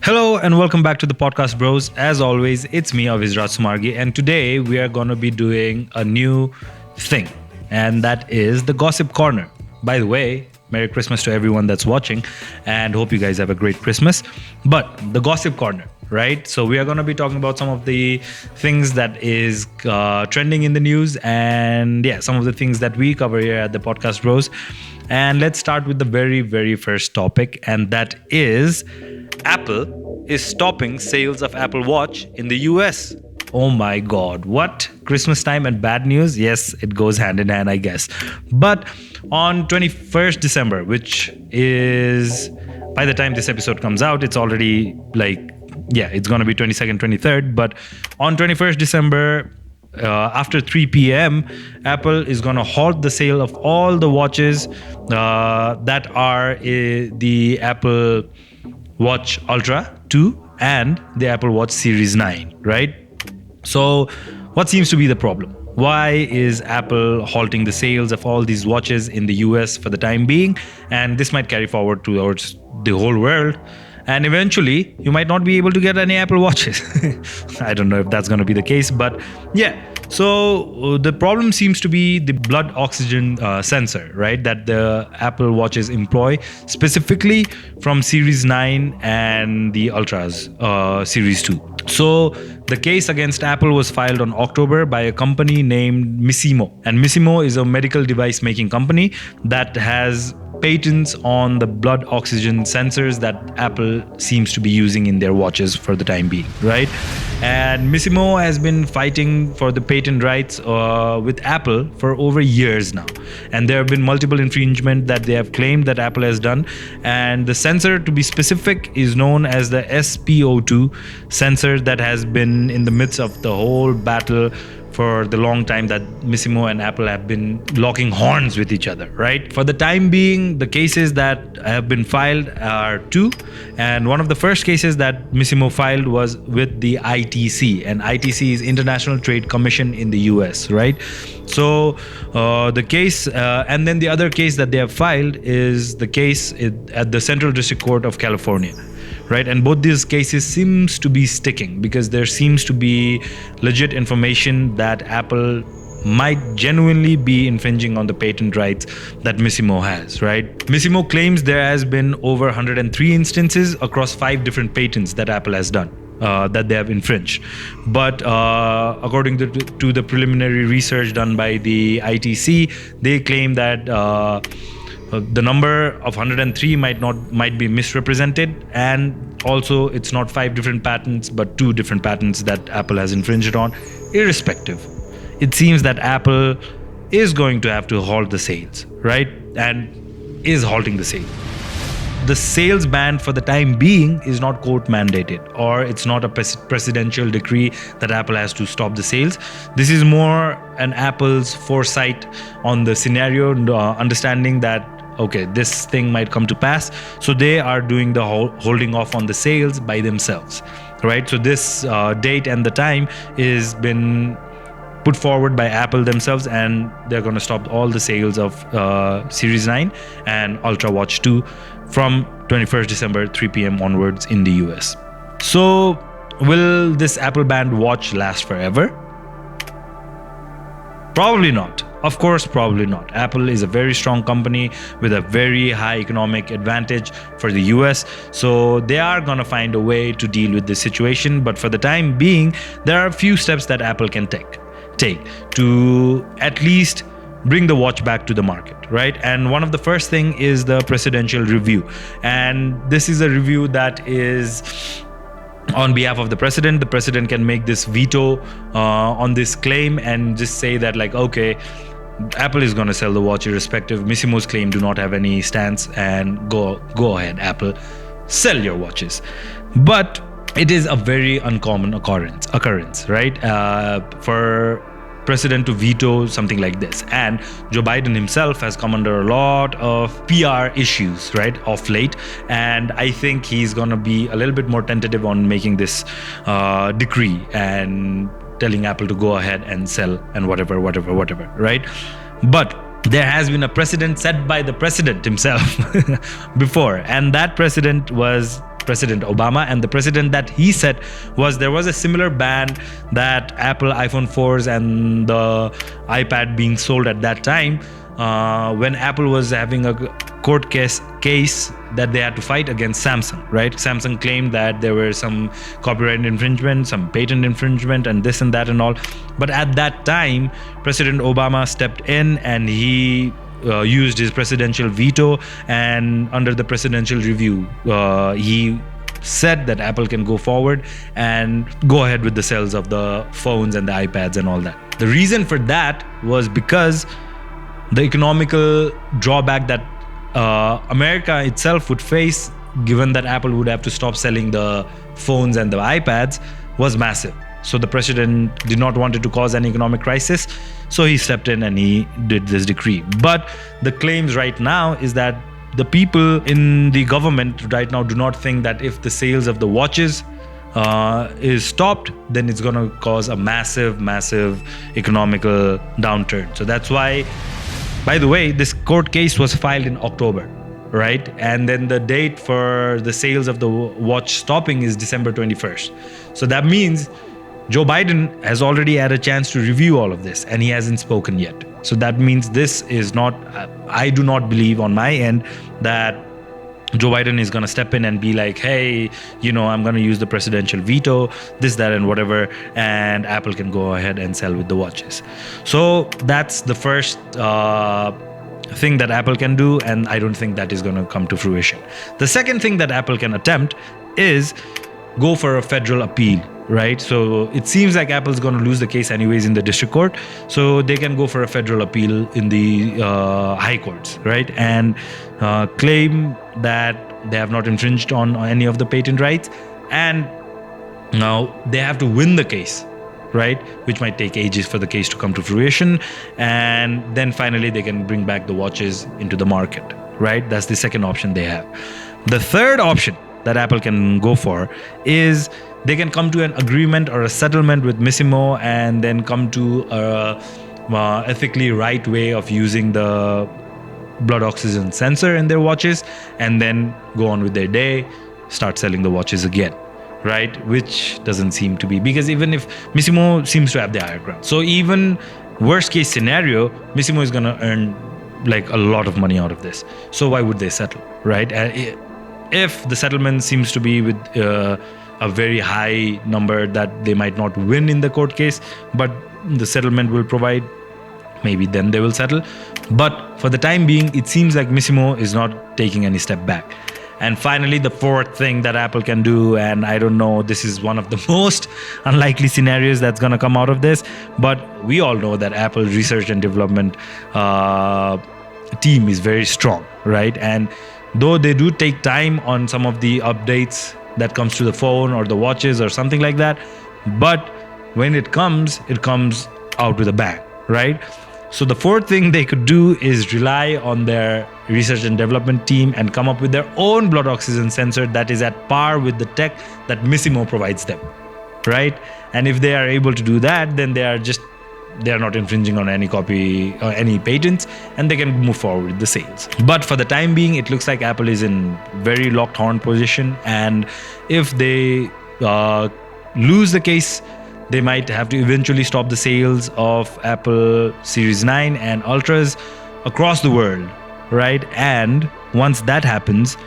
Hello and welcome back to the podcast, bros. As always, it's me, Israel Sumargi, and today we are going to be doing a new thing, and that is the Gossip Corner. By the way, Merry Christmas to everyone that's watching, and hope you guys have a great Christmas. But the Gossip Corner, right? So we are going to be talking about some of the things that is trending in the news, and some of the things that we cover here at the podcast, bros. And let's start with the very, very first topic, and that is Apple is stopping sales of Apple Watch in the US. Oh my God, what? Christmas time and bad news? Yes, it goes hand in hand, I guess. But on 21st December, which is, by the time this episode comes out, it's already it's going to be 22nd, 23rd. But on 21st December, after 3 p.m., Apple is going to halt the sale of all the watches that are the Apple Watch Ultra 2 and the Apple Watch Series 9, right? So what seems to be the problem? Why is Apple halting the sales of all these watches in the US for the time being? And this might carry forward towards the whole world. And eventually, you might not be able to get any Apple Watches. I don't know if that's going to be the case, but yeah. So the problem seems to be the blood oxygen sensor, right? That the Apple Watches employ, specifically from Series 9 and the Ultras, Series 2. So the case against Apple was filed on October by a company named Missimo. And Missimo is a medical device making company that has patents on the blood oxygen sensors that Apple seems to be using in their watches for the time being, right? And Missimo has been fighting for the patent rights with Apple for over years now. And there have been multiple infringements that they have claimed that Apple has done. And the sensor, to be specific, is known as the SpO2 sensor that has been in the midst of the whole battle for the long time that Missimo and Apple have been locking horns with each other, right? For the time being, the cases that have been filed are two. And one of the first cases that Missimo filed was with the ITC. And ITC is International Trade Commission in the US, right? So the case, and then the other case that they have filed is the case at the Central District Court of California. Right, and both these cases seems to be sticking because there seems to be legit information that Apple might genuinely be infringing on the patent rights that Missimo has, right? Missimo claims there has been over 103 instances across 5 different patents that Apple has done. That they have infringed. But according to the preliminary research done by the ITC, they claim that the number of 103 might be misrepresented, and also it's not 5 different patents but 2 different patents that Apple has infringed on. Irrespective, it seems that Apple is going to have to halt the sales, right? And is halting the sale. The sales ban for the time being is not court mandated, or it's not a presidential decree that Apple has to stop the sales. This is more an Apple's foresight on the scenario, understanding that okay, this thing might come to pass. So they are doing the holding off on the sales by themselves, right? So this date and the time is been put forward by Apple themselves, and they're going to stop all the sales of Series 9 and Ultra Watch 2 from 21st December, 3 p.m. onwards in the US. So will this Apple banned watch last forever? Probably not. Of course, probably not. Apple is a very strong company with a very high economic advantage for the US. So they are going to find a way to deal with this situation. But for the time being, there are a few steps that Apple can take to at least bring the watch back to the market, right? And one of the first thing is the presidential review. And this is a review that is on behalf of the president can make this veto on this claim and just say that okay, Apple is going to sell the watch irrespective. Missimo's claim do not have any stance, and go ahead, Apple, sell your watches. But it is a very uncommon occurrence, right? For president to veto something like this. And Joe Biden himself has come under a lot of PR issues, right, of late. And I think he's going to be a little bit more tentative on making this decree and telling Apple to go ahead and sell and whatever, right? But there has been a precedent set by the president himself before, and that precedent was President Obama, and the precedent that he set was there was a similar ban that Apple iPhone 4s and the iPad being sold at that time, when Apple was having a court case that they had to fight against Samsung, right? Samsung claimed that there were some copyright infringement, some patent infringement, and this and that and all. But at that time, President Obama stepped in and he used his presidential veto, and under the presidential review, he said that Apple can go forward and go ahead with the sales of the phones and the iPads and all that. The reason for that was because the economical drawback that America itself would face, given that Apple would have to stop selling the phones and the iPads, was massive. So the president did not want it to cause an economic crisis, so he stepped in and he did this decree. But the claims right now is that the people in the government right now do not think that if the sales of the watches is stopped, then it's going to cause a massive economical downturn. So that's why, by the way, this court case was filed in October, right? And then the date for the sales of the watch stopping is December 21st. So that means Joe Biden has already had a chance to review all of this, and he hasn't spoken yet. So that means this is not, I do not believe on my end that Joe Biden is going to step in and be like, hey, I'm going to use the presidential veto, this, that, and whatever, and Apple can go ahead and sell with the watches. So that's the first thing that Apple can do, and I don't think that is going to come to fruition. The second thing that Apple can attempt is go for a federal appeal, right? So it seems like Apple's going to lose the case anyways in the district court, so they can go for a federal appeal in the high courts, right? And claim that they have not infringed on any of the patent rights, and now they have to win the case, right? Which might take ages for the case to come to fruition, and then finally they can bring back the watches into the market, right? That's the second option they have. The third option that Apple can go for is they can come to an agreement or a settlement with Missimo, and then come to a ethically right way of using the blood oxygen sensor in their watches, and then go on with their day, start selling the watches again, right? Which doesn't seem to be, because even if Missimo seems to have the higher ground, so even worst case scenario, Missimo is going to earn like a lot of money out of this. So why would they settle, right? If the settlement seems to be with a very high number that they might not win in the court case, but the settlement will provide, maybe then they will settle. But for the time being, it seems like Missimo is not taking any step back. And finally, the fourth thing that Apple can do, and I don't know, this is one of the most unlikely scenarios that's going to come out of this, but we all know that Apple research and development team is very strong, right? And though they do take time on some of the updates that comes to the phone or the watches or something like that, but when it comes out with a bang, right? So the fourth thing they could do is rely on their research and development team and come up with their own blood oxygen sensor that is at par with the tech that Missimo provides them, right? And if they are able to do that, then they are not infringing on any copy or any patents, and they can move forward with the sales. But for the time being, it looks like Apple is in very locked horn position, and if they lose the case, they might have to eventually stop the sales of Apple Series 9 and Ultras across the world, right? And once that happens,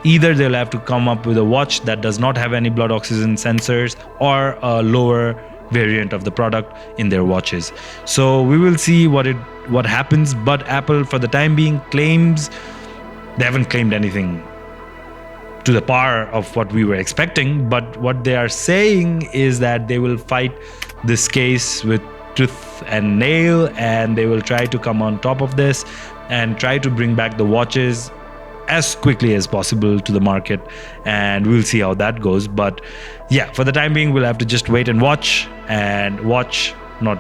either they'll have to come up with a watch that does not have any blood oxygen sensors, or a lower variant of the product in their watches. So we will see what happens, but Apple for the time being claims they haven't claimed anything to the par of what we were expecting, but what they are saying is that they will fight this case with tooth and nail, and they will try to come on top of this and try to bring back the watches as quickly as possible to the market, and we'll see how that goes. But yeah, for the time being, we'll have to just wait and watch, not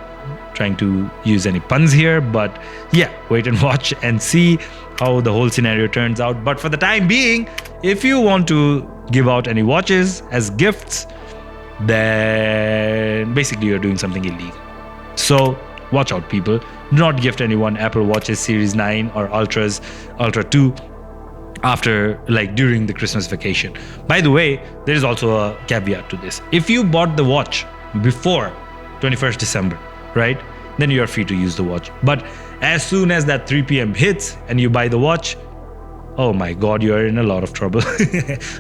trying to use any puns here, but yeah, wait and watch and see how the whole scenario turns out. But for the time being, if you want to give out any watches as gifts, then basically you're doing something illegal. So watch out, people. Do not gift anyone Apple Watches Series 9 or Ultra 2 after, like, during the Christmas vacation. By the way, there is also a caveat to this. If you bought the watch before 21st December, right, then you are free to use the watch. But as soon as that 3 p.m. hits and you buy the watch, oh my god, you are in a lot of trouble.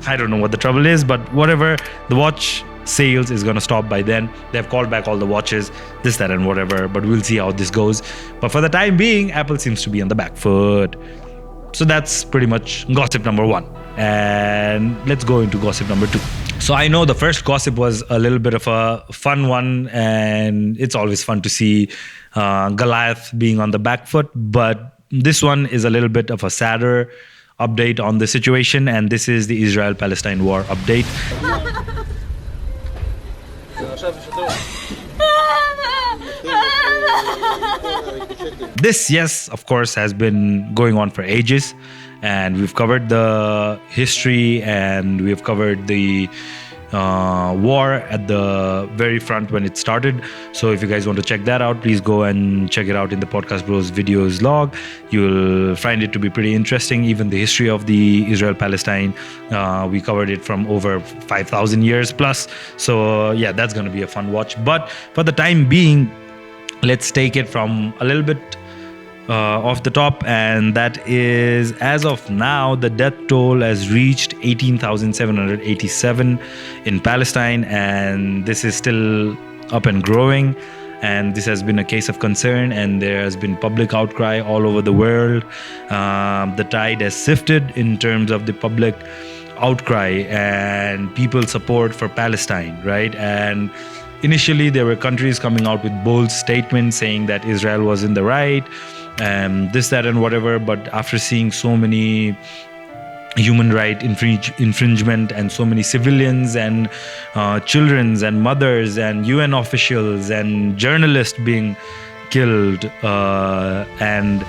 I don't know what the trouble is, but whatever, the watch sales is gonna stop by then. They've called back all the watches, this, that, and whatever, but we'll see how this goes. But for the time being, Apple seems to be on the back foot. So that's pretty much gossip number 1. And let's go into gossip number 2. So I know the first gossip was a little bit of a fun one, and it's always fun to see Goliath being on the back foot. But this one is a little bit of a sadder update on the situation, and this is the Israel-Palestine war update. This, yes, of course, has been going on for ages, and we've covered the history and we've covered the war at the very front when it started. So if you guys want to check that out, please go and check it out in the Podcast Bros videos log. You'll find it to be pretty interesting. Even the history of the Israel-Palestine, we covered it from over 5,000 years plus. So yeah, that's going to be a fun watch. But for the time being, let's take it from a little bit off the top, and that is, as of now, the death toll has reached 18,787 in Palestine, and this is still up and growing. And this has been a case of concern, and there has been public outcry all over the world. The tide has shifted in terms of the public outcry and people's support for Palestine, right? And initially, there were countries coming out with bold statements saying that Israel was in the right, this, that, and whatever. But after seeing so many human right infringement and so many civilians and children and mothers and UN officials and journalists being killed, and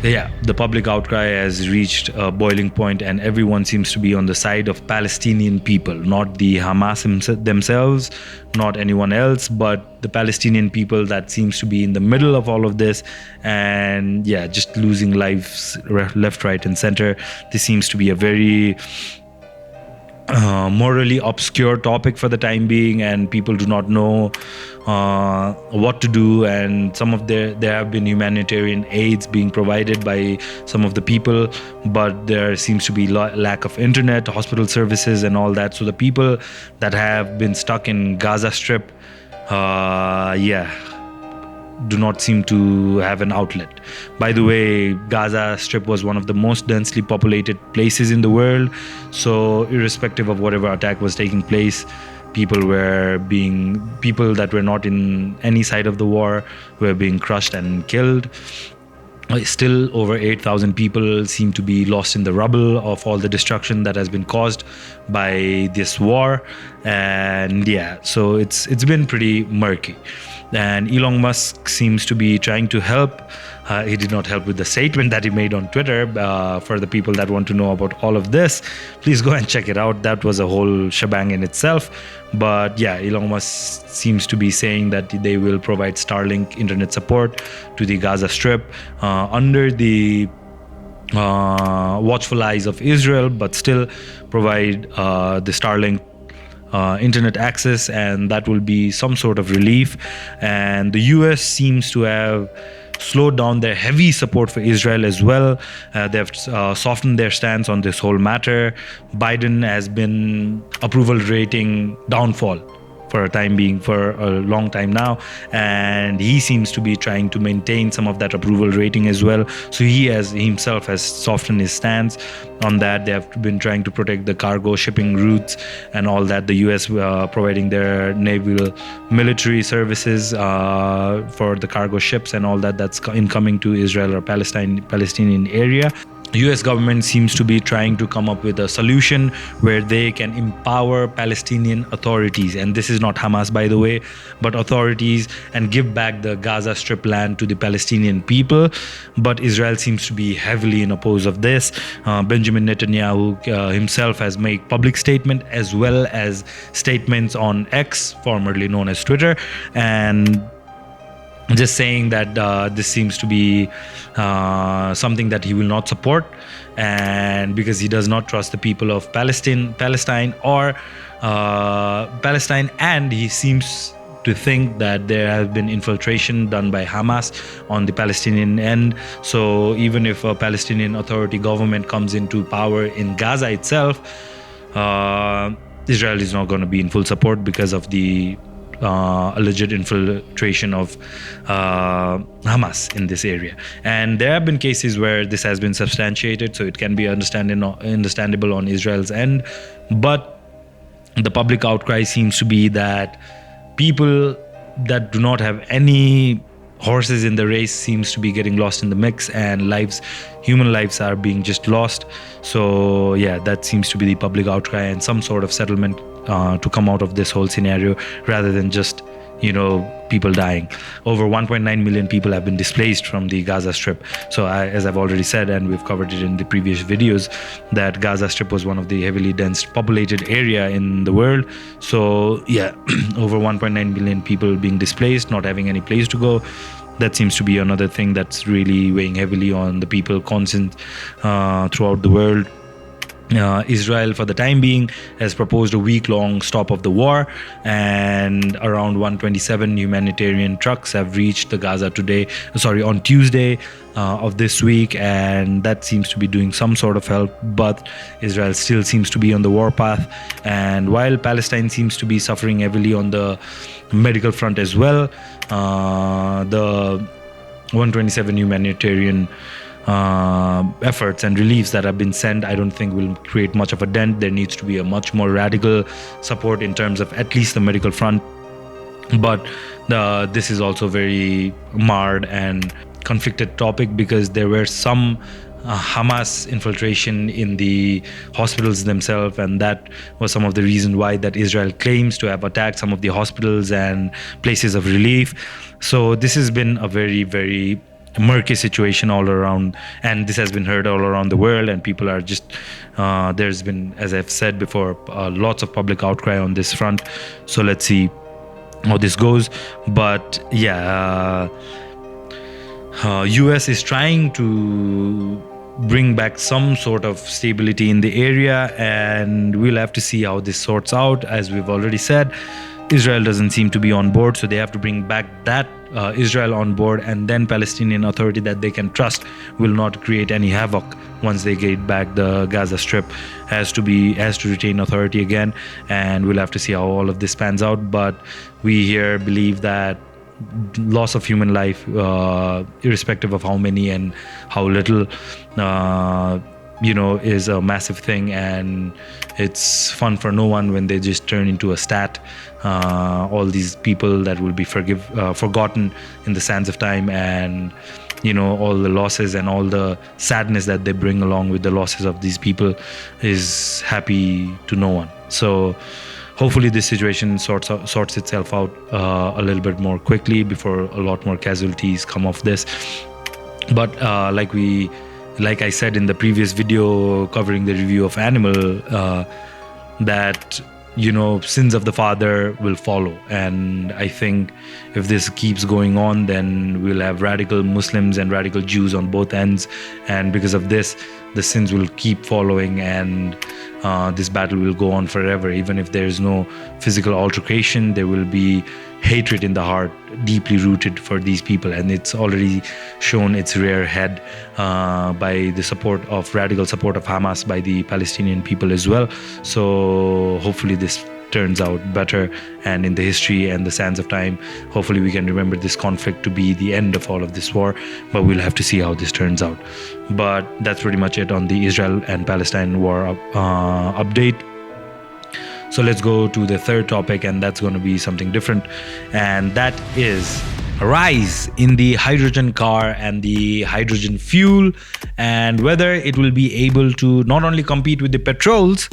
yeah, the public outcry has reached a boiling point, and everyone seems to be on the side of Palestinian people, not the Hamas themselves, not anyone else, but the Palestinian people that seems to be in the middle of all of this. And yeah, just losing lives left, right, and center. This seems to be a very morally obscure topic for the time being, and people do not know what to do. And there have been humanitarian aids being provided by some of the people, but there seems to be lack of internet, hospital services, and all that. So the people that have been stuck in Gaza Strip, do not seem to have an outlet. By the way, Gaza Strip was one of the most densely populated places in the world. So irrespective of whatever attack was taking place, people that were not in any side of the war were being crushed and killed. Still, over 8,000 people seem to be lost in the rubble of all the destruction that has been caused by this war. And yeah, so it's been pretty murky. And Elon Musk seems to be trying to help. He did not help with the statement that he made on Twitter. For the people that want to know about all of this, please go and check it out. That was a whole shebang in itself. But yeah, Elon Musk seems to be saying that they will provide Starlink internet support to the Gaza Strip under the watchful eyes of Israel, but still provide the Starlink internet access, and that will be some sort of relief. And the US seems to have slowed down their heavy support for Israel as well. They've softened their stance on this whole matter. Biden has been approval rating downfall for a time being, for a long time now, and he seems to be trying to maintain some of that approval rating as well. So he himself has softened his stance on that. They have been trying to protect the cargo shipping routes and all that. The US providing their naval military services for the cargo ships and all that that's incoming to Israel or Palestinian area. The US government seems to be trying to come up with a solution where they can empower Palestinian authorities, and this is not Hamas, by the way, but authorities, and give back the Gaza Strip land to the Palestinian people. But Israel seems to be heavily in oppose of this. Benjamin Netanyahu himself has made public statement as well as statements on X, formerly known as Twitter, and just saying that this seems to be something that he will not support, and because he does not trust the people of Palestine, and he seems to think that there has been infiltration done by Hamas on the Palestinian end. So even if a Palestinian Authority government comes into power in Gaza itself, Israel is not going to be in full support because of the alleged infiltration of Hamas in this area. And there have been cases where this has been substantiated, so it can be understandable on Israel's end. But the public outcry seems to be that people that do not have any horses in the race seems to be getting lost in the mix, and human lives are being just lost. So yeah, that seems to be the public outcry, and some sort of settlement to come out of this whole scenario, rather than just people dying. Over 1.9 million people have been displaced from the Gaza Strip. So as I've already said, and we've covered it in the previous videos, that Gaza Strip was one of the heavily dense populated area in the world. So yeah, over 1.9 million people being displaced, not having any place to go. That seems to be another thing that's really weighing heavily on the people constant throughout the world. Israel, for the time being, has proposed a week-long stop of the war, and around 127 humanitarian trucks have reached the Gaza on Tuesday of this week, and that seems to be doing some sort of help. But Israel still seems to be on the war path, and while Palestine seems to be suffering heavily on the medical front as well, the 127 humanitarian efforts and reliefs that have been sent, I don't think will create much of a dent. There needs to be a much more radical support in terms of at least the medical front. But this is also very marred and conflicted topic, because there were some Hamas infiltration in the hospitals themselves, and that was some of the reason why that Israel claims to have attacked some of the hospitals and places of relief. So this has been a very, very murky situation all around, and this has been heard all around the world, and people are just there's been, as I've said before, lots of public outcry on this front. So let's see how this goes. But yeah, US is trying to bring back some sort of stability in the area, and we'll have to see how this sorts out. As we've already said, Israel doesn't seem to be on board, so they have to bring back that Israel on board, and then Palestinian Authority that they can trust will not create any havoc once they get back the Gaza Strip. Has to retain authority again, and we'll have to see how all of this pans out. But we here believe that loss of human life, irrespective of how many and how little, is a massive thing, and it's fun for no one when they just turn into a stat. All these people that will be forgotten in the sands of time, and all the losses and all the sadness that they bring along with the losses of these people is happy to no one. So hopefully this situation sorts itself out a little bit more quickly before a lot more casualties come off this. But like I said in the previous video covering the review of Animal, that sins of the father will follow, and I think if this keeps going on, then we'll have radical Muslims and radical Jews on both ends, and because of this, the sins will keep following, and this battle will go on forever. Even if there is no physical altercation, there will be hatred in the heart, deeply rooted for these people, and it's already shown its rear head by the radical support of Hamas by the Palestinian people as well. So hopefully this turns out better, and in the history and the sands of time, hopefully we can remember this conflict to be the end of all of this war. But we'll have to see how this turns out. But that's pretty much it on the Israel and Palestine war update. So let's go to the third topic, and that's going to be something different, and that is a rise in the hydrogen car and the hydrogen fuel, and whether it will be able to not only compete with the petrols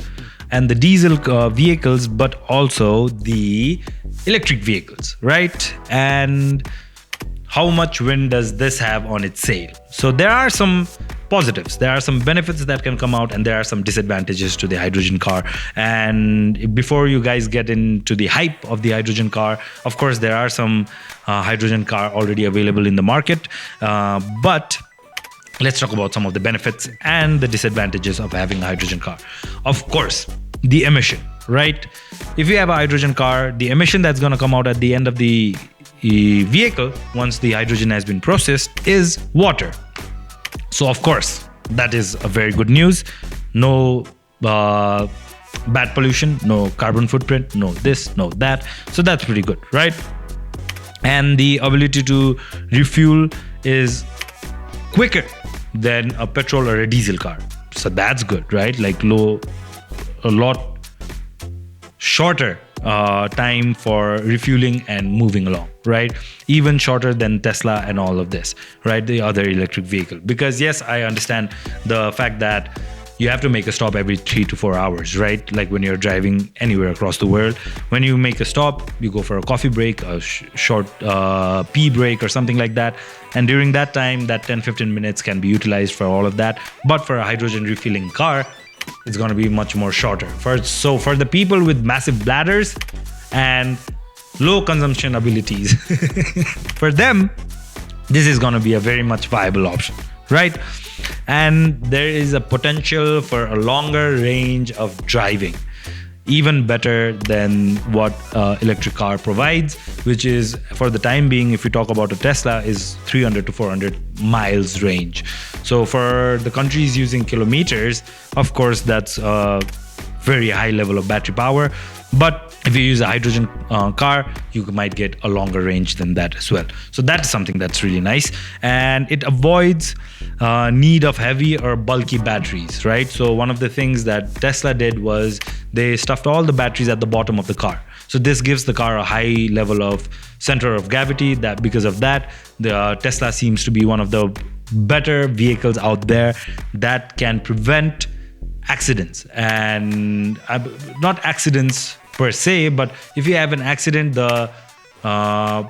and the diesel vehicles, but also the electric vehicles, right? And how much wind does this have on its sail? So there are some positives, there are some benefits that can come out, and there are some disadvantages to the hydrogen car. And before you guys get into the hype of the hydrogen car, of course there are some hydrogen car already available in the market, but let's talk about some of the benefits and the disadvantages of having a hydrogen car. Of course, the emission, right? If you have a hydrogen car, the emission that's going to come out at the end of the vehicle, once the hydrogen has been processed, is water. So of course, that is a very good news. No bad pollution, no carbon footprint, no this, no that. So that's pretty good, right? And the ability to refuel is quicker than a petrol or a diesel car. So that's good, right? Like a lot shorter time for refueling and moving along, right? Even shorter than Tesla and all of this, right? The other electric vehicle. Because yes, I understand the fact that you have to make a stop every 3 to 4 hours, right? Like when you're driving anywhere across the world, when you make a stop, you go for a coffee break, a short pee break or something like that. And during that time, that 10-15 minutes can be utilized for all of that. But for a hydrogen refueling car, it's going to be much more shorter. So for the people with massive bladders and low consumption abilities, for them, this is going to be a very much viable option, right? And there is a potential for a longer range of driving, even better than what electric car provides, which is, for the time being, if we talk about a Tesla, is 300 to 400 miles range. So for the countries using kilometers, of course, that's a very high level of battery power. But if you use a hydrogen car, you might get a longer range than that as well. So that's something that's really nice. And it avoids need of heavy or bulky batteries, right? So one of the things that Tesla did was they stuffed all the batteries at the bottom of the car. So this gives the car a high level of center of gravity. That because of that, the Tesla seems to be one of the better vehicles out there that can prevent accidents. And not accidents per se, but if you have an accident, the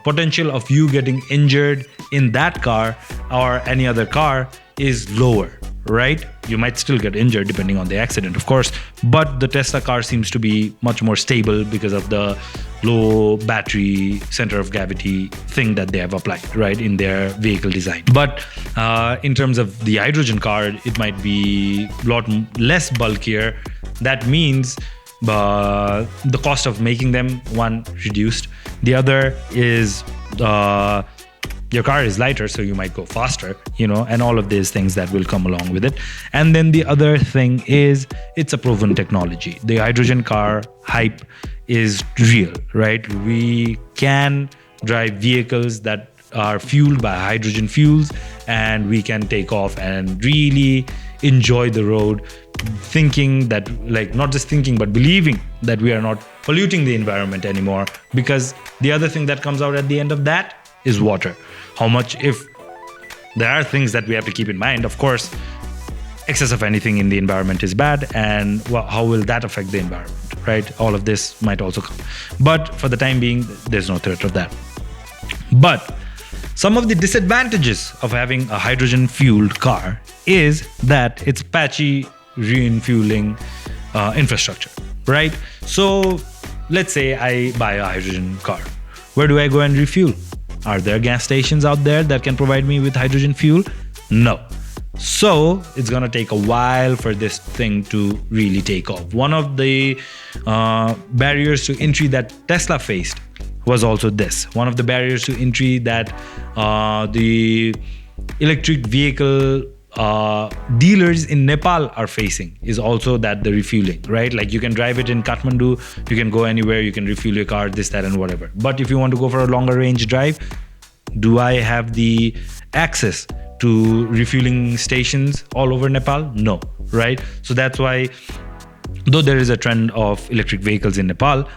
potential of you getting injured in that car or any other car is lower, right? You might still get injured depending on the accident, of course, but the Tesla car seems to be much more stable because of the low battery center of gravity thing that they have applied, right, in their vehicle design. But in terms of the hydrogen car, it might be a lot less bulkier. That means the cost of making them, one, reduced. The other is your car is lighter, so you might go faster, and all of these things that will come along with it. And then the other thing is it's a proven technology. The hydrogen car hype is real, right? We can drive vehicles that are fueled by hydrogen fuels, and we can take off and really enjoy the road, thinking that, like, not just thinking, but believing that we are not polluting the environment anymore. Because the other thing that comes out at the end of that is water. How much, if there are things that we have to keep in mind, of course, excess of anything in the environment is bad, and how will that affect the environment, right? All of this might also come. But for the time being, there's no threat of that. But some of the disadvantages of having a hydrogen fueled car is that it's patchy refueling infrastructure, right? So let's say I buy a hydrogen car. Where do I go and refuel? Are there gas stations out there that can provide me with hydrogen fuel? No. So it's going to take a while for this thing to really take off. One of the barriers to entry that Tesla faced was also this. One of the barriers to entry that the electric vehicle dealers in Nepal are facing is also that the refueling, right? Like, you can drive it in Kathmandu, you can go anywhere, you can refuel your car, this, that, and whatever. But if you want to go for a longer range drive, do I have the access to refueling stations all over Nepal? No, right? So that's why, though there is a trend of electric vehicles in Nepal,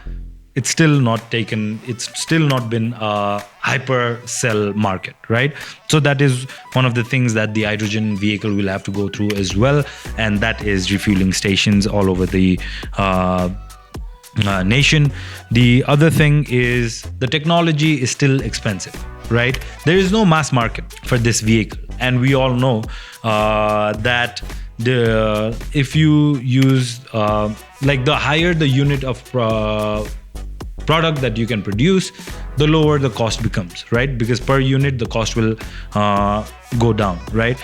it's still not been a hyper cell market, right? So that is one of the things that the hydrogen vehicle will have to go through as well, and that is refueling stations all over the nation. The other thing is the technology is still expensive, right? There is no mass market for this vehicle, and we all know that if you use like the higher the unit of product that you can produce, the lower the cost becomes, right? Because per unit the cost will go down, right?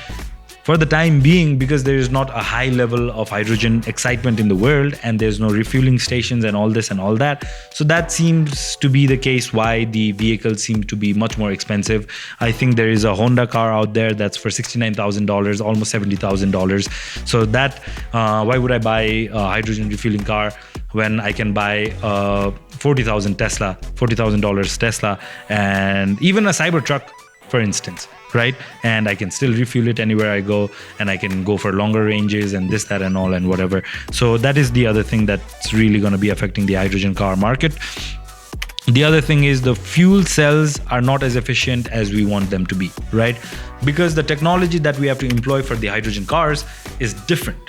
For the time being, because there is not a high level of hydrogen excitement in the world, and there's no refueling stations and all this and all that, so that seems to be the case why the vehicles seem to be much more expensive. I think there is a Honda car out there that's for $69,000, almost $70,000. So that why would I buy a hydrogen refueling car when I can buy a $40,000 Tesla, and even a Cybertruck, for instance, right? And I can still refuel it anywhere I go, and I can go for longer ranges and this, that, and all, and whatever. So that is the other thing that's really going to be affecting the hydrogen car market. The other thing is the fuel cells are not as efficient as we want them to be, right? Because the technology that we have to employ for the hydrogen cars is different,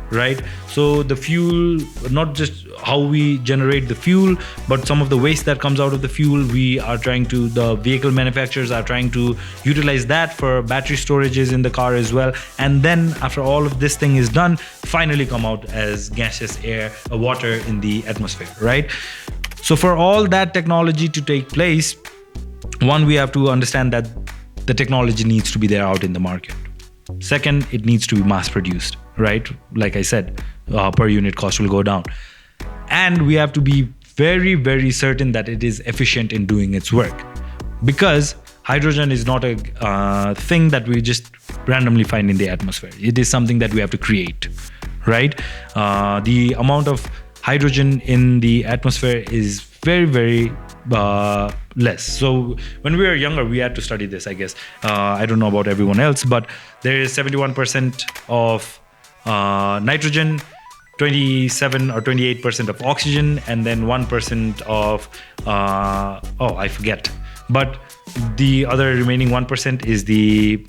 right? So the fuel, not just how we generate the fuel, but some of the waste that comes out of the fuel, the vehicle manufacturers are trying to utilize that for battery storages in the car as well. And then after all of this thing is done, finally come out as gaseous water in the atmosphere, right? So for all that technology to take place, one, we have to understand that the technology needs to be there out in the market. Second, it needs to be mass produced, right? Like I said, per unit cost will go down. And we have to be very, very certain that it is efficient in doing its work, because hydrogen is not a thing that we just randomly find in the atmosphere. It is something that we have to create, right? The amount of hydrogen in the atmosphere is very, very less. So when we were younger, we had to study this, I guess. I don't know about everyone else, but there is 71% of nitrogen, 27 or 28% of oxygen, and then 1% of I forget, but the other remaining 1% is the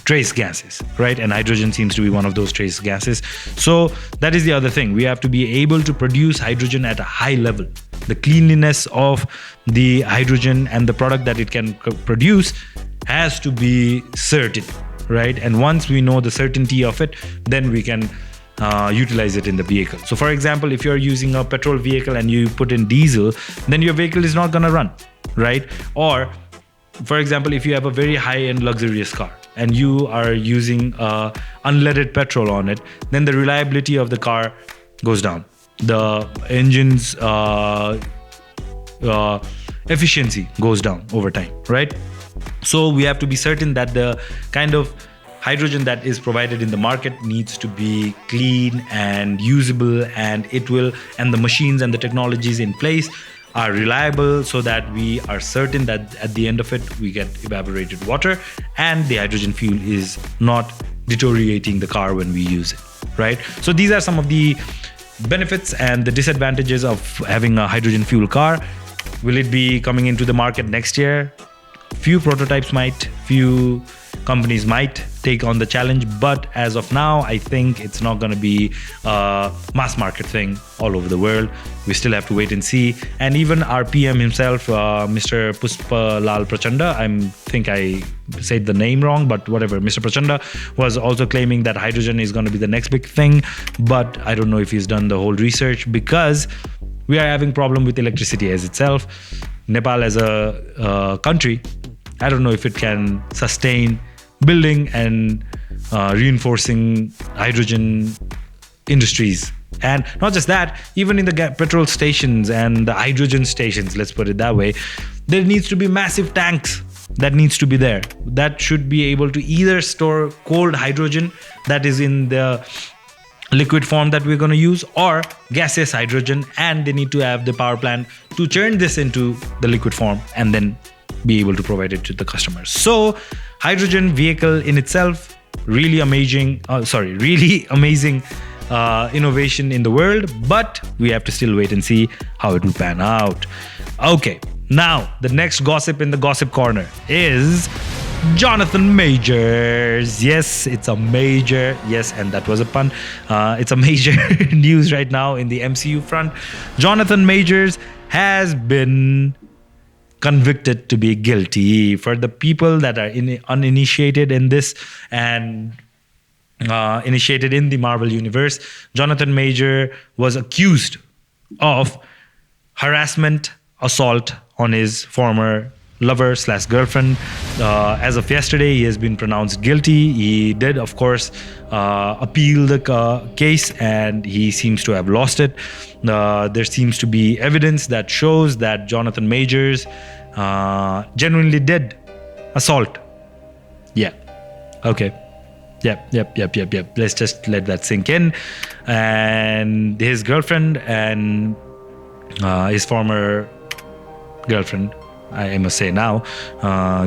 trace gases, right? And hydrogen seems to be one of those trace gases. So that is the other thing. We have to be able to produce hydrogen at a high level. The cleanliness of the hydrogen and the product that it can produce has to be certain, right? And once we know the certainty of it, then we can utilize it in the vehicle. So for example, if you're using a petrol vehicle and you put in diesel, then your vehicle is not going to run, right? Or for example, if you have a very high-end luxurious car and you are using unleaded petrol on it, then the reliability of the car goes down. The engine's efficiency goes down over time, right? So we have to be certain that the kind of hydrogen that is provided in the market needs to be clean and usable, and the machines and the technologies in place are reliable, so that we are certain that at the end of it we get evaporated water and the hydrogen fuel is not deteriorating the car when we use it, right? So these are some of the benefits and the disadvantages of having a hydrogen fuel car. Will it be coming into the market next year? Few prototypes might, few companies might take on the challenge, but as of now, I think it's not going to be a mass market thing all over the world. We still have to wait and see. And even our PM himself, Mr. Pushpalal Prachanda, I think I said the name wrong, but whatever, Mr. Prachanda was also claiming that hydrogen is going to be the next big thing, but I don't know if he's done the whole research, because we are having problem with electricity as itself. Nepal as a country, I don't know if it can sustain building and reinforcing hydrogen industries. And not just that, even in the petrol stations and the hydrogen stations, let's put it that way, there needs to be massive tanks that needs to be there. That should be able to either store cold hydrogen that is in the liquid form that we're going to use, or gaseous hydrogen, and they need to have the power plant to turn this into the liquid form and then be able to provide it to the customers. So hydrogen vehicle in itself, really amazing innovation in the world, but we have to still wait and see how it will pan out. Okay, now the next gossip in the gossip corner is Jonathan Majors. Yes, it's a major. Yes, and that was a pun. It's a major news right now in the MCU front. Jonathan Majors has been convicted to be guilty. For the people that are uninitiated in this and initiated in the Marvel universe, Jonathan Major was accused of harassment, assault on his former lover slash girlfriend. As of yesterday, he has been pronounced guilty. He did, of course, appeal the case, and he seems to have lost it. There seems to be evidence that shows that Jonathan Majors genuinely did assault. Yeah. Okay. Yep. Let's just let that sink in. And his girlfriend and his former girlfriend, I must say now,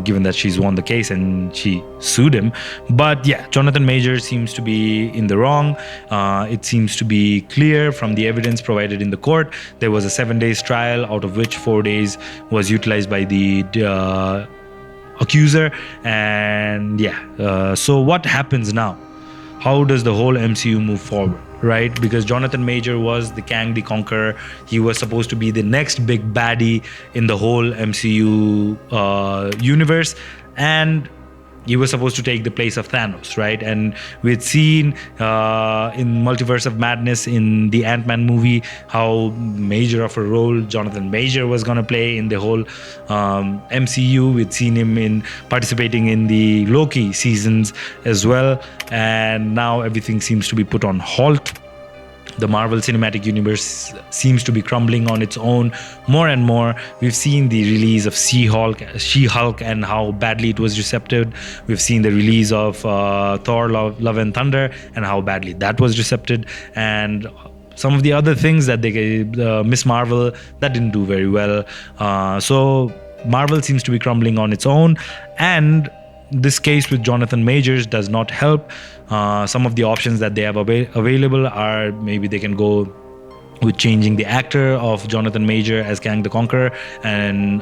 given that she's won the case and she sued him. But yeah, Jonathan Major seems to be in the wrong. It seems to be clear from the evidence provided in the court. There was a 7 days trial, out of which 4 days was utilized by the accuser. And yeah, so what happens now? How does the whole MCU move forward? Right, because Jonathan Major was the Kang the Conqueror. He was supposed to be the next big baddie in the whole MCU universe, and he was supposed to take the place of Thanos, right? And we'd seen in Multiverse of Madness in the Ant-Man movie how major of a role Jonathan Major was going to play in the whole MCU. We'd seen him in participating in the Loki seasons as well, and now everything seems to be put on halt. The Marvel Cinematic Universe seems to be crumbling on its own more and more. We've seen the release of She-Hulk and how badly it was received. We've seen the release of Thor Love and Thunder and how badly that was received. And some of the other things that they Miss Marvel, that didn't do very well. So Marvel seems to be crumbling on its own. And this case with Jonathan Majors does not help. Some of the options that they have available are maybe they can go with changing the actor of Jonathan Major as Kang the Conqueror and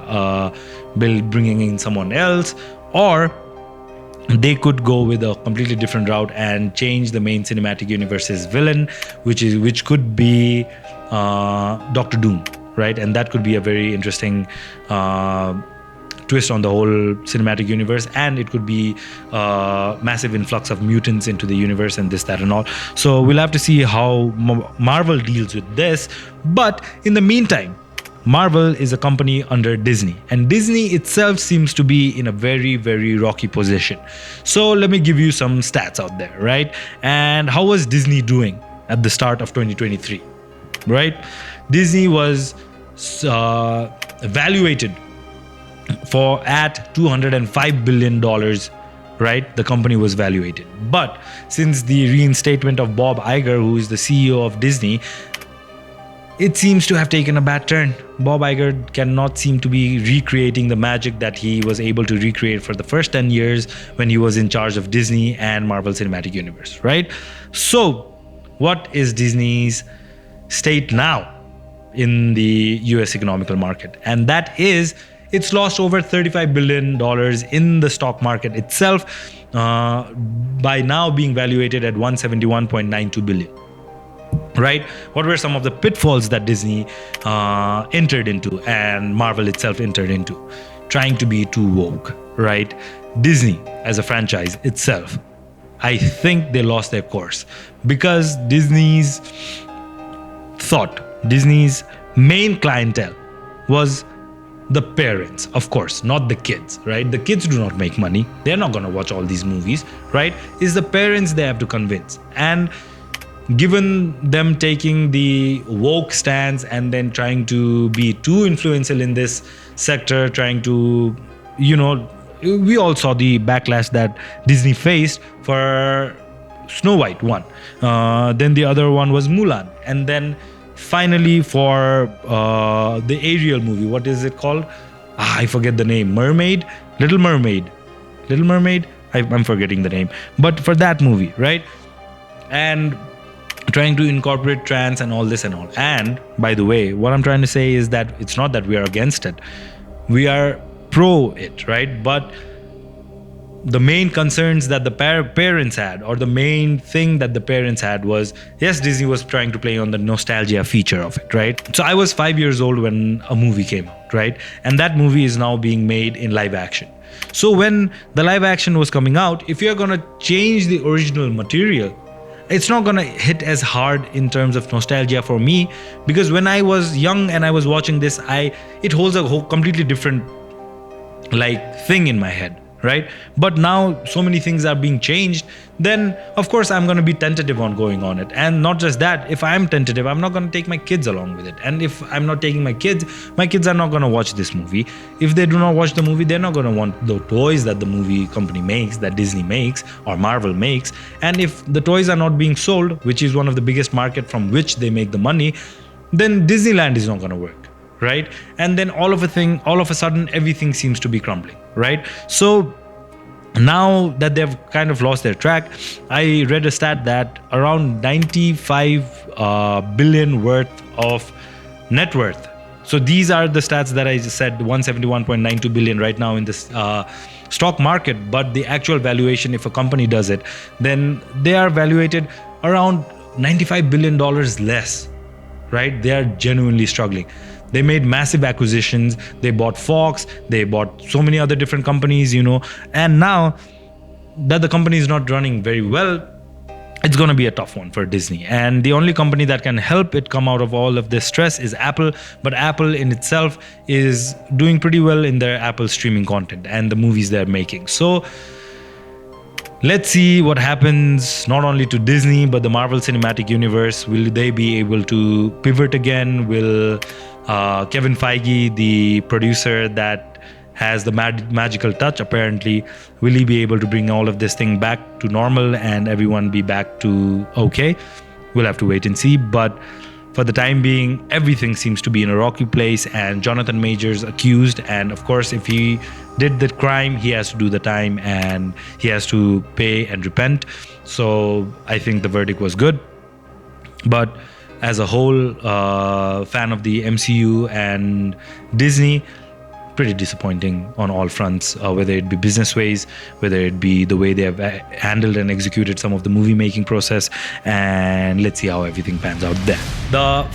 bringing in someone else, or they could go with a completely different route and change the main cinematic universe's villain, which could be Doctor Doom, right? And that could be a very interesting twist on the whole cinematic universe, and it could be a massive influx of mutants into the universe and this, that, and all. So we'll have to see how Marvel deals with this. But in the meantime, Marvel is a company under Disney, and Disney itself seems to be in a very, very rocky position. So let me give you some stats out there, right? And how was Disney doing at the start of 2023, right? Disney was evaluated at $205 billion, right? The company was valuated. But since the reinstatement of Bob Iger, who is the CEO of Disney, it seems to have taken a bad turn. Bob Iger cannot seem to be recreating the magic that he was able to recreate for the first 10 years when he was in charge of Disney and Marvel Cinematic Universe, right? So what is Disney's state now in the US economical market? And that is, it's lost over $35 billion in the stock market itself, by now being valuated at $171.92 billion. Right? What were some of the pitfalls that Disney entered into and Marvel itself entered into? Trying to be too woke, right? Disney as a franchise itself, I think they lost their course because Disney's main clientele was the parents, of course, not the kids, right? The kids do not make money. They're not going to watch all these movies, right? It's the parents they have to convince. And given them taking the woke stance and then trying to be too influential in this sector, trying to, we all saw the backlash that Disney faced for Snow White one. Then the other one was Mulan. And then finally for the Ariel movie, what is it called? I forget the name. Little Mermaid. I'm forgetting the name. But for that movie, right? And trying to incorporate trans and all this and all. And by the way, what I'm trying to say is that it's not that we are against it. We are pro it, right? But the main concerns that the parents had, or the main thing that the parents had, was, yes, Disney was trying to play on the nostalgia feature of it, right? So I was 5 years old when a movie came out, right? And that movie is now being made in live action. So when the live action was coming out, if you're going to change the original material, it's not going to hit as hard in terms of nostalgia for me, because when I was young and I was watching this, it holds a whole completely different thing in my head, right? But now so many things are being changed, then of course I'm going to be tentative on going on it. And not just that, if I'm tentative, I'm not going to take my kids along with it. And if I'm not taking my kids are not going to watch this movie. If they do not watch the movie, they're not going to want the toys that the movie company makes, that Disney makes or Marvel makes. And if the toys are not being sold, which is one of the biggest market from which they make the money, then Disneyland is not going to work, right? And then all of a sudden everything seems to be crumbling, right? So now that they've kind of lost their track, I read a stat that around 95 billion worth of net worth. So these are the stats that I just said, 171.92 billion right now in this stock market. But the actual valuation, if a company does it, then they are valuated around $95 billion less, right? They are genuinely struggling. They made massive acquisitions. They bought Fox. They bought so many other different companies, and now that the company is not running very well, it's going to be a tough one for Disney. And the only company that can help it come out of all of this stress is Apple. But Apple in itself is doing pretty well in their Apple streaming content and the movies they're making. So let's see what happens, not only to Disney, but the Marvel Cinematic Universe. Will they be able to pivot again? Will Kevin Feige, the producer that has the magical touch, apparently, will he be able to bring all of this thing back to normal and everyone be back to okay? We'll have to wait and see. But for the time being, everything seems to be in a rocky place, and Jonathan Majors accused. And of course, if he did the crime, he has to do the time and he has to pay and repent. So I think the verdict was good. But as a whole, fan of the MCU and Disney, pretty disappointing on all fronts, whether it be business ways, whether it be the way they have handled and executed some of the movie making process. And let's see how everything pans out there. The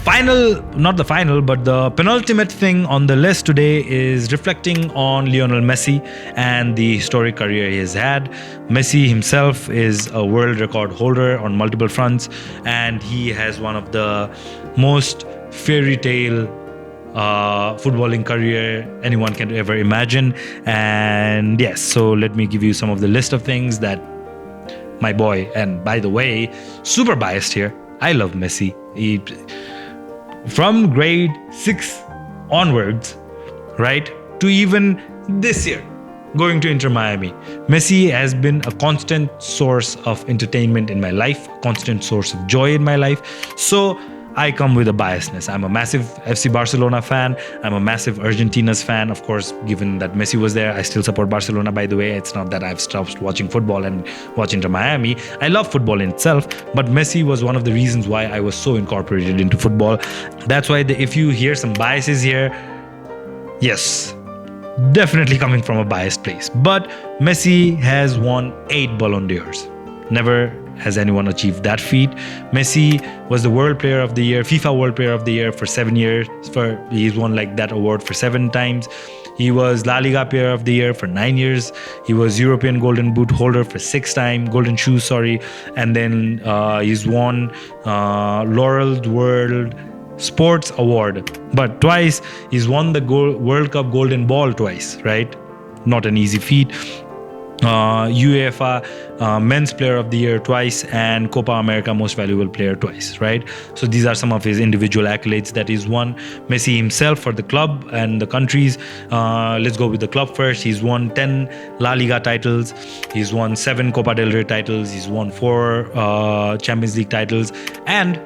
penultimate thing on the list today is reflecting on Lionel Messi and the historic career he has had. Messi himself is a world record holder on multiple fronts, and he has one of the most fairy tale footballing career anyone can ever imagine. And yes, so let me give you some of the list of things that my boy, and by the way, super biased here, I love Messi. From grade 6 onwards, right, to even this year, going to Inter Miami, Messi has been a constant source of entertainment in my life, a constant source of joy in my life. So I come with a biasness. I'm a massive FC Barcelona fan. I'm a massive Argentina's fan. Of course, given that Messi was there, I still support Barcelona, by the way. It's not that I've stopped watching football and watching Inter Miami. I love football in itself, but Messi was one of the reasons why I was so incorporated into football. That's why if you hear some biases here, yes, definitely coming from a biased place. But Messi has won 8 Ballon d'Ors. Never has anyone achieved that feat. Messi was the World Player of the Year, FIFA World Player of the Year for 7 years. He's won that award for 7 times. He was La Liga Player of the Year for 9 years. He was European Golden Boot holder for 6 times, Golden Shoe, sorry. And then he's won Laurel World Sports Award. But twice, he's won the World Cup Golden Ball twice, right? Not an easy feat. UEFA Men's Player of the Year twice, and Copa America Most Valuable Player twice, right? So these are some of his individual accolades that he's won. Messi himself for the club and the countries, let's go with the club first. He's won 10 La Liga titles. He's won 7 Copa del Rey titles. He's won 4 Champions League titles. And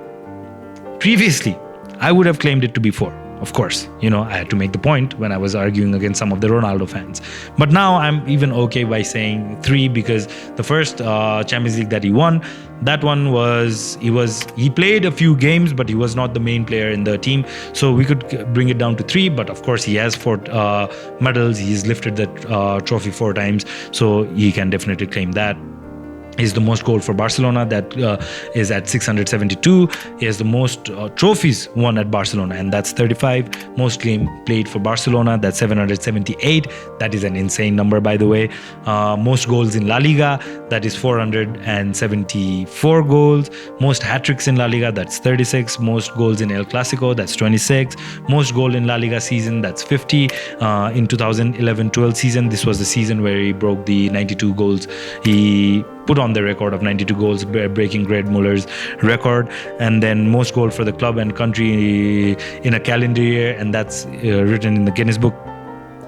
previously, I would have claimed it to be 4. Of course, I had to make the point when I was arguing against some of the Ronaldo fans. But now I'm even okay by saying 3, because the first Champions League that he won, that one he played a few games, but he was not the main player in the team. So we could bring it down to 3. But of course, he has 4 medals. He's lifted the trophy 4 times, so he can definitely claim that. He's the most goal for Barcelona, that is at 672. He has the most trophies won at Barcelona, and that's 35. Most game played for Barcelona, that's 778. That is an insane number, by the way. Most goals in La Liga, that is 474 goals. Most hat-tricks in La Liga, that's 36. Most goals in El Clasico, that's 26. Most goal in La Liga season, that's 50. In 2011-12 season, this was the season where he broke the 92 goals. He put on the record of 92 goals, breaking Gerd Muller's record. And then most goal for the club and country in a calendar year, and that's written in the Guinness Book,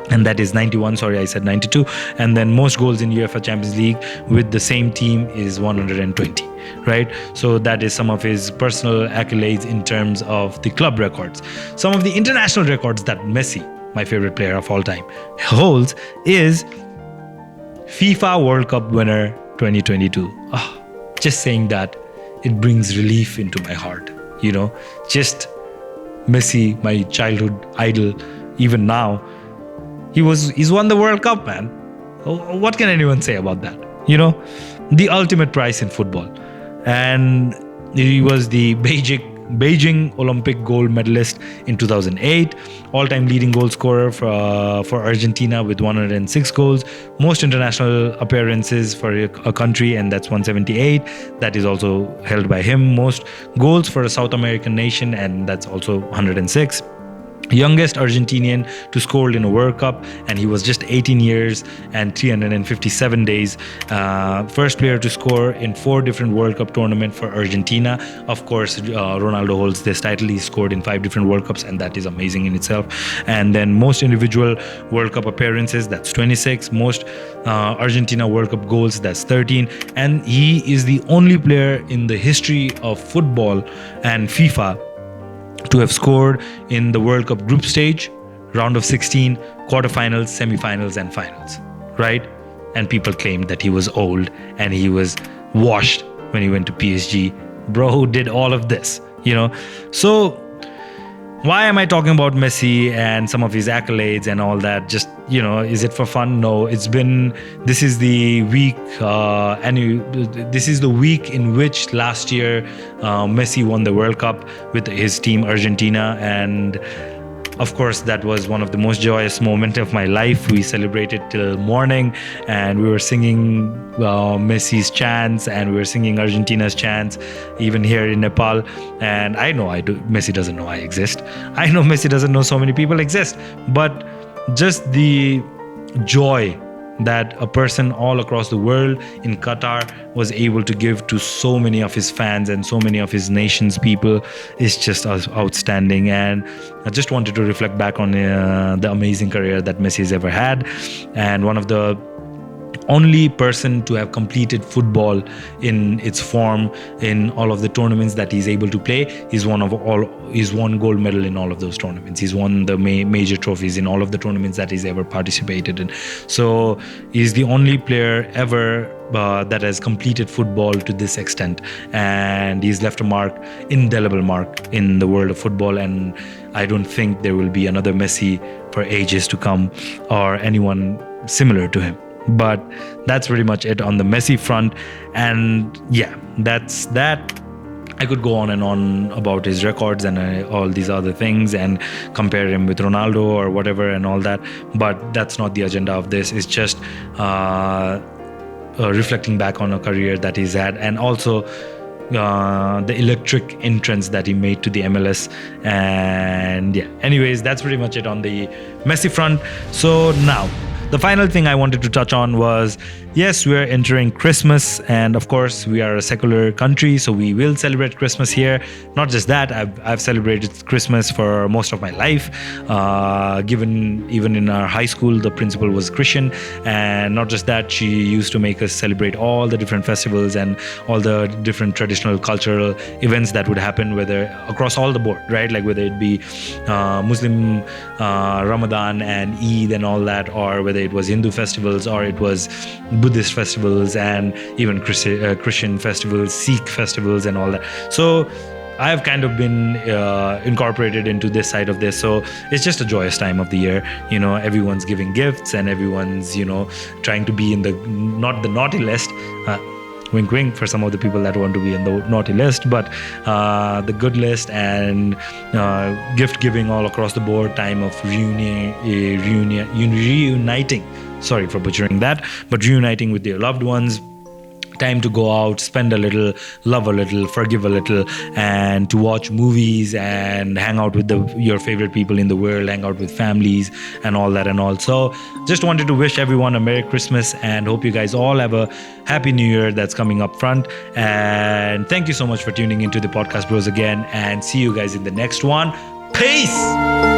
and that is 91. Sorry, I said 92. And then most goals in UEFA Champions League with the same team is 120, right? So that is some of his personal accolades in terms of the club records. Some of the international records that Messi, my favorite player of all time, holds is FIFA World Cup winner 2022. Just saying that, it brings relief into my heart. Just Messi, my childhood idol, even now, he's won the World Cup, man. What can anyone say about that? The ultimate prize in football. And he was the Beijing Olympic gold medalist in 2008, all-time leading goal scorer for Argentina with 106 goals, most international appearances for a country, and that's 178. That is also held by him. Most goals for a South American nation, and that's also 106. Youngest Argentinian to score in a World Cup, and he was just 18 years and 357 days. First player to score in 4 different World Cup tournaments for Argentina. Of course, Ronaldo holds this title. He scored in 5 different World Cups, and that is amazing in itself. And then most individual World Cup appearances, that's 26. Most Argentina World Cup goals, that's 13. And he is the only player in the history of football and FIFA to have scored in the World Cup group stage, round of 16, quarterfinals, semifinals, and finals, right? And people claimed that he was old and he was washed when he went to PSG. Bro, who did all of this, So why am I talking about Messi and some of his accolades and all that? Just, is it for fun? No, this is the week, this is the week in which last year Messi won the World Cup with his team Argentina. And of course, that was one of the most joyous moments of my life. We celebrated till morning, and we were singing Messi's chants, and we were singing Argentina's chants, even here in Nepal. And I know Messi doesn't know I exist. I know Messi doesn't know so many people exist. But just the joy that a person all across the world in Qatar was able to give to so many of his fans and so many of his nation's people is just outstanding. And I just wanted to reflect back on the amazing career that Messi has ever had. And one of the only person to have completed football in its form in all of the tournaments that he's able to play. He's won gold medal in all of those tournaments. He's won the major trophies in all of the tournaments that he's ever participated in. So he's the only player ever that has completed football to this extent, and he's left a indelible mark in the world of football. And I don't think there will be another Messi for ages to come, or anyone similar to him. But that's pretty much it on the Messi front. And yeah, that's that. I could go on and on about his records and all these other things and compare him with Ronaldo or whatever and all that. But that's not the agenda of this. It's just reflecting back on a career that he's had, and also the electric entrance that he made to the MLS. And yeah, anyways, that's pretty much it on the Messi front. So now, the final thing I wanted to touch on was, yes, we are entering Christmas, and of course we are a secular country, so we will celebrate Christmas here. Not just that, I've celebrated Christmas for most of my life. Given even in our high school, the principal was Christian, and not just that, she used to make us celebrate all the different festivals and all the different traditional cultural events that would happen, whether across all the board, right? Like whether it be Muslim Ramadan and Eid and all that, or whether whether it was Hindu festivals or it was Buddhist festivals and even Christian festivals, Sikh festivals and all that. So I've kind of been incorporated into this side of this. So it's just a joyous time of the year. Everyone's giving gifts and everyone's, trying to be in not the naughty list. Wink, wink for some of the people that want to be in the naughty list, but the good list, and gift giving all across the board. Time of reuniting. Sorry for butchering that, but reuniting with your loved ones. Time to go out, spend a little, love a little, forgive a little, and to watch movies and hang out with your favorite people in the world, hang out with families and all that and all. So just wanted to wish everyone a Merry Christmas and hope you guys all have a Happy New Year that's coming up front. And thank you so much for tuning into the Podcast Bros again, and see you guys in the next one. Peace!